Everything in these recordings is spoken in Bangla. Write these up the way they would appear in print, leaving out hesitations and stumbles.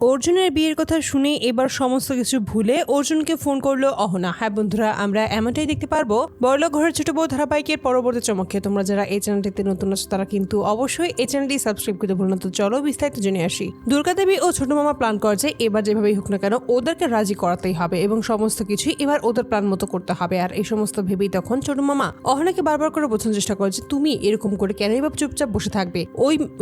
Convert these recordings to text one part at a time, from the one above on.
অর্জুনের বিয়ের কথা শুনে এবার সমস্ত কিছু ভুলে অর্জুনকে ফোন করলো অহনা। হ্যাঁ বন্ধুরা, আমরা এমনটাই দেখতে পারবো বড়লোক ঘরের ছোট বউ ধারাবাহিকের পরবর্তী চমকে। তোমরা যারা এই চ্যানেলটিতে নতুন আছো তারা কিন্তু অবশ্যই এই চ্যানেলটি সাবস্ক্রাইব করতে ভুলো না। তো চলো বিস্তারিত জেনে আসি। দুর্গাদেবী ও ছোট মামা প্ল্যান করে যে এবার যেভাবেই হোক না কেন ওদেরকে রাজি করাতেই হবে এবং সমস্ত কিছুই এবার ওদের প্ল্যান মতো করতে হবে। আর এই সমস্ত ভেবেই তখন ছোট মামা অহনাকে বারবার করে বোঝানোর চেষ্টা করে যে তুমি এরকম করে কেনই বা চুপচাপ বসে থাকবে।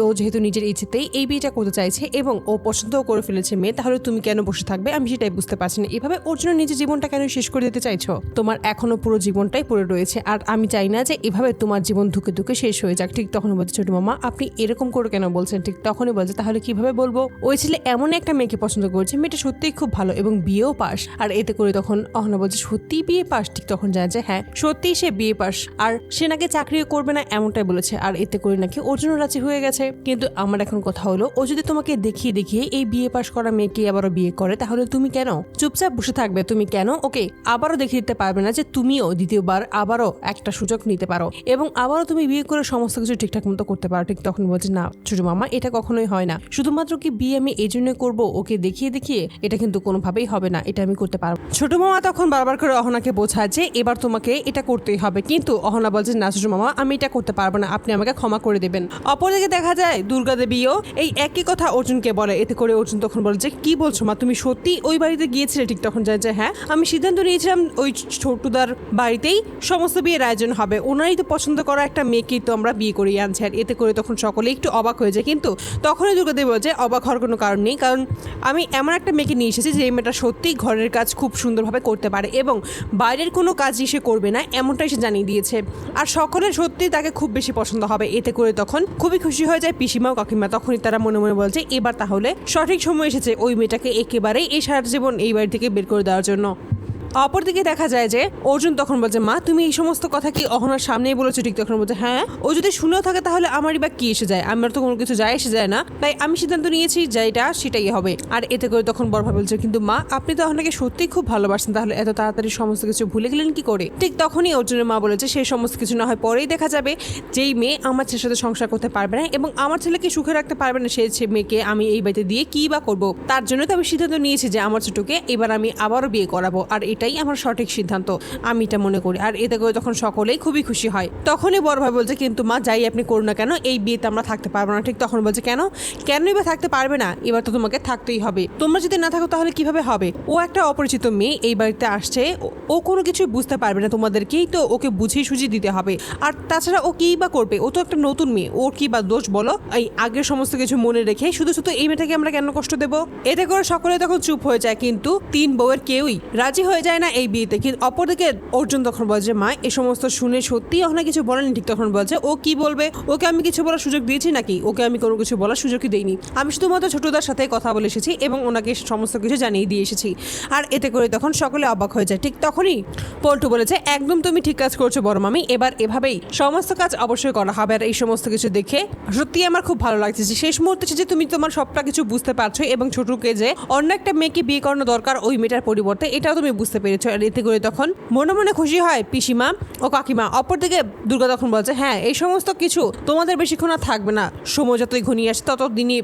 ও যেহেতু নিজের ইচ্ছেতেই এই বিয়েটা করতে চাইছে এবং ও পছন্দও করে ফেলেছে মেয়ে, তাহলে তুমি কেন বসে থাকবে আমি সেটাই বুঝতে পারছি না। এভাবে অর্জুনের নিজের জীবনটা কেন শেষ করে দিতে চাইছো? তোমার এখনো পুরো জীবনটাই পড়ে রয়েছে আর আমি চাই না যে এভাবে তোমার জীবন ধুকে ধুকে শেষ হয়ে যাক। ঠিক তখনই বলছে ছোট মামা আপনি এরকম করে কেন বলছেন? ঠিক তখনই বলছে তাহলে কিভাবে বলবো? ওই ছেলে এমন একটা মেয়েকে পছন্দ করেছে, মেয়েটা সত্যিই খুব ভালো এবং বিয়েও পাস। আর এতে করে তখন অহনা বলছে সত্যিই বিয়ে পাস? ঠিক তখন জানা যায় হ্যাঁ সত্যিই সে বিয়ে পাস আর সে নাকি চাকরিও করবে না এমনটাই বলেছে। আর এতে করে নাকি অর্জুনও রাজি হয়ে গেছে। কিন্তু আমার এখন কথা হলো ও যদি তোমাকে দেখিয়ে দেখিয়ে এই বিয়ে পাস করা মেয়েকে আবারও বিয়ে করে তাহলে তুমি কেন চুপচাপ বসে থাকবে? তুমি কেন ওকে আবারও দেখিয়ে দিতে পারবে না যে তুমিও দ্বিতীয়বার আবারও একটা সুযোগ নিতে পারো এবং আবারও তুমি বিয়ে করে সমস্ত কিছু ঠিকঠাক মতো করতে পারো? ঠিক তখন বলছে না ছোট মামা, এটা কখনোই হয় না। শুধুমাত্র কি বিয়ে আমি এই জন্যই করবো ওকে দেখিয়ে দেখিয়ে? এটা কিন্তু কোনোভাবেই হবে না, এটা আমি করতে পারবো। ছোট মামা তখন বারবার করে অহনাকে বোঝায় যে এবার তোমাকে এটা করতেই হবে, কিন্তু অহনা বলছে না ছোট মামা আমি এটা করতে পারবো না, আপনি আমাকে ক্ষমা করে দেবেন। অপরদিকে দেখা যায় দুর্গা দেবীও এই একই কথা অর্জুনকে বলে। এতে করে অর্জুন তখন বলে যে কি বলছো মা, তুমি সত্যি ওই বাড়িতে গিয়েছিলে? ঠিক তখন যায় যে হ্যাঁ আমি সিদ্ধান্ত নিয়েছিলাম ওই ছোটদার বাড়িতেই সমস্ত বিয়ের আয়োজন হবে, ওনারই তো পছন্দ করা একটা মেয়েকেই তো আমরা বিয়ে করিয়ে আনছি। আর এতে করে তখন সকলে একটু অবাক হয়ে যায়, কিন্তু তখনই দুর্গাদেবী বলে যে অবাক হওয়ার কোনো কারণ নেই, কারণ আমি এমন একটা মেয়েকে নিয়ে এসেছি যে মেয়েটা সত্যিই ঘরের কাজ খুব সুন্দরভাবে করতে পারে এবং বাইরের কোনো কাজই সে করবে না এমনটাই সে জানিয়ে দিয়েছে। আর সকলের সত্যিই তাকে খুব বেশি পছন্দ হবে। এতে করে তখন খুবই খুশি হয়ে যায় পিসিমা ও কাকিমা। তখনই তারা মনে মনে বলছে এবার তাহলে সঠিক সময় এসেছে ওই মেয়েটাকে একেবারেই এই সারা জীবন এই বাড়ি থেকে বের করে দেওয়ার জন্য। অপরদিকে দেখা যায় যে অর্জুন তখন বলছে মা তুমি এই সমস্ত কথা কি অহনার সামনেই বলেছো? ঠিক তখন বলছে হ্যাঁ ও যদি শুনেও থাকে তাহলে আমারই বা কি এসে যায়, আমার তো কোনো কিছু যায় এসে যায় না, তাই আমি সিদ্ধান্ত নিয়েছি যেটা সেটাই হবে। আর এতে করে তখন বড় ভাই বলছে কিন্তু মা আপনি তো অহনাকে সত্যিই খুব ভালোবাসেন, তাহলে এত তাড়াতাড়ি সমস্ত কিছু ভুলে গেলেন কি করে? ঠিক তখনই অর্জুনের মা বলেছে সেই সমস্ত কিছু না হয় পরেই দেখা যাবে, যেই মেয়ে আমার ছেলের সাথে সংসার করতে পারবে না এবং আমার ছেলেকে সুখে রাখতে পারবে না সেই মেয়েকে আমি এই বাড়িতে দিয়ে কি বা করবো? তার জন্য তো আমি সিদ্ধান্ত নিয়েছি যে আমার ছোটকে এবার আমি আবারও বিয়ে করাবো, আর এটাই আমার সঠিক সিদ্ধান্ত, আমি এটা মনে করি। আর এতে করে তখন সকলেই খুবই খুশি হয়। তখনই বড় ভাই বলছে কিন্তু মা যাই আপনি করুন না কেন এই বিয়েতে আমরা থাকতে পারবো না। ঠিক তখন বলছে কেনই বা থাকতে পারবে না? এবার তো তোমাকে থাকতেই হবে, তোমরা যদি না থাকো তাহলে কিভাবে হবে? ও একটা অপরিচিত মেয়ে এই বাড়িতে আসছে, ও কোনো কিছুই বুঝতে পারবে না, তোমাদেরকেই তো ওকে বুঝিয়ে সুঝিয়ে দিতে হবে। আর তাছাড়া ও কি বা করবে? ও তো একটা নতুন মেয়ে, ওর কি বা দোষ বলো? এই আগের সমস্ত কিছু মনে রেখে শুধু শুধু এই মেয়েটাকে আমরা কেন কষ্ট দেবো? এতে করে সকলে তখন চুপ হয়ে যায়, কিন্তু তিন বউয়ের কেউই রাজি হয়ে যায় না এই বিয়েতে। কিন্তু অপরদিকে অর্জুন তখন বলছে মা এই সমস্ত শুনে সত্যি অহনা কিছু বলেনি? ঠিক তখন বলছে ও কি বলবে? ওকে আমি কিছু বলার সুযোগ দিয়েছি নাকি? ওকে আমি কোনো কিছু বলার সুযোগই দেইনি, আমি শুধুমাত্র ছোটদার সাথে কথা বলে এসেছি এবং ওনাকে সমস্ত কিছু জানিয়ে দিয়ে এসেছি। আর এতে করে তখন সকলে অবাক হয়ে যায়। ঠিক তখনই পল্টু বলেছে একদম তুমি ঠিক কাজ করছো বড় মামি, এবার এভাবেই সমস্ত কাজ অবশ্যই করা হবে। আর এই সমস্ত কিছু দেখে সত্যি আমার খুব ভালো লাগছে যে শেষ মুহূর্তে যে তুমি তোমার সবটা কিছু বুঝতে পারছো এবং ছোটকে যে অন্য একটা মেয়েকে বিয়ে করানো দরকার ওই মেয়েটার পরিবর্তে, এটাও তুমি বুঝতে পেরেছো। আর এতে করে তখন মনে মনে খুশি হয় পিসিমা ও কাকিমা। অপরদিকে দুর্গা তখন বলছে হ্যাঁ এই সমস্ত কিছু তোমাদের বেশিক্ষণ আর থাকবে না, সময় যতই ঘনিয়ে আসে ততদিনই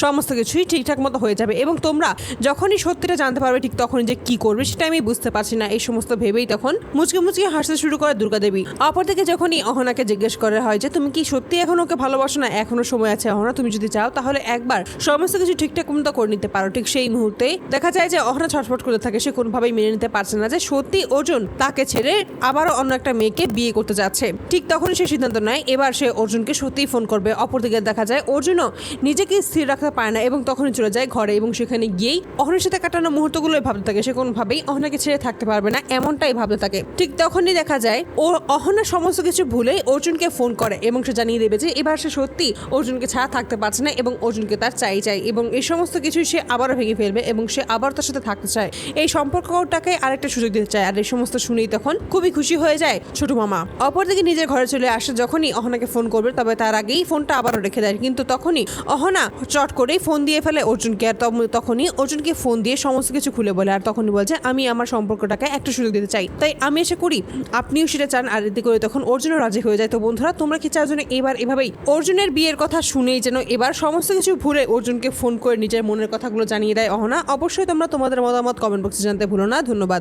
সমস্ত কিছুই ঠিকঠাক মতো হয়ে যাবে এবং তোমরা যখনই সত্যিটা জানতে পারবে ঠিক তখনই যে কি করবে সেটা আমি বুঝতে পারছি না। এই সমস্ত ভেবেই তখন মুচকে মুচকে হাসতে শুরু করে দুর্গা দেবী। অপরদিকে যখনই অহনাকে জিজ্ঞেস করা হয় যে তুমি কি সত্যি এখন ওকে ভালোবাসো না? এখনো সময় আছে অহনা, তুমি যদি চাও তাহলে একবার সমস্ত কিছু ঠিকঠাক মতো করে নিতে পারো। ঠিক সেই মুহূর্তে দেখা যায় যে অহনা ছটফট করতে থাকে, সে কোনোভাবেই মেনে নিতে পারছে না যে সত্যি অর্জুন তাকে ছেড়ে আবারও অন্য একটা মেয়েকে বিয়ে করতে যাচ্ছে। ঠিক তখনই সে সিদ্ধান্ত নেয় এবার সে অর্জুনকে সত্যিই ফোন করবে। অপরদিকে দেখা যায় অর্জুনও নিজেকে স্থির রাখতে পারে না এবং তখনই চলে যায় ঘরে এবং সেখানে গিয়েই অহনার সাথে কাটানো মুহূর্তগুলোই ভাবতে থাকে, সে কোনোভাবেই অহনাকে ছেড়ে থাকতে পারবে না এমনটাই ভাবতে থাকে। ঠিক তখনই দেখা যায় ও অহনা সমস্ত কিছু ভুলেই অর্জুনকে ফোন করে এবং সে জানিয়ে দেবে যে এবার সে সত্যি অর্জুনকে ছাড়া থাকতে পারছে না এবং অর্জুনকে তার চাই এবং এই সমস্ত কিছুই সে আবারও ভেঙে ফেলবে এবং সে আবার তার সাথে থাকতে চায়। এই সম্পর্কটাকে আরেকটা সুযোগ দিতে চায়। আর এই সমস্ত শুনেই তখন খুবই খুশি হয়ে যায় ছোট মামা। অপরদিকে নিজের ঘরে চলে আসে, যখনই অহনাকে ফোন করবে তবে তার আগেই ফোনটা আবারও রেখে দেয়। কিন্তু তখনই অহনা চট করেই ফোন দিয়ে ফেলে অর্জুনকে। আর তখনই অর্জুনকে ফোন দিয়ে সমস্ত কিছু খুলে বলে। আর তখনই বলছে আমি আমার সম্পর্কটাকে একটা সুযোগ দিতে চাই, তাই আমি এসে করি, আপনিও সেটা চান। আর এতে করে তখন অর্জুনও রাজি হয়ে যায়। তো বন্ধুরা, তোমরা কি চাও যেন এবার এভাবেই অর্জুনের বিয়ের কথা শুনেই যেন এবার সমস্ত কিছু ভুলে অর্জুনকে ফোন করে নিজের মনের কথাগুলো জানিয়ে দেয় অহনা? অবশ্যই তোমরা তোমাদের মতামত কমেন্ট বক্সে জানতে ভুলো না। ধন্যবাদ।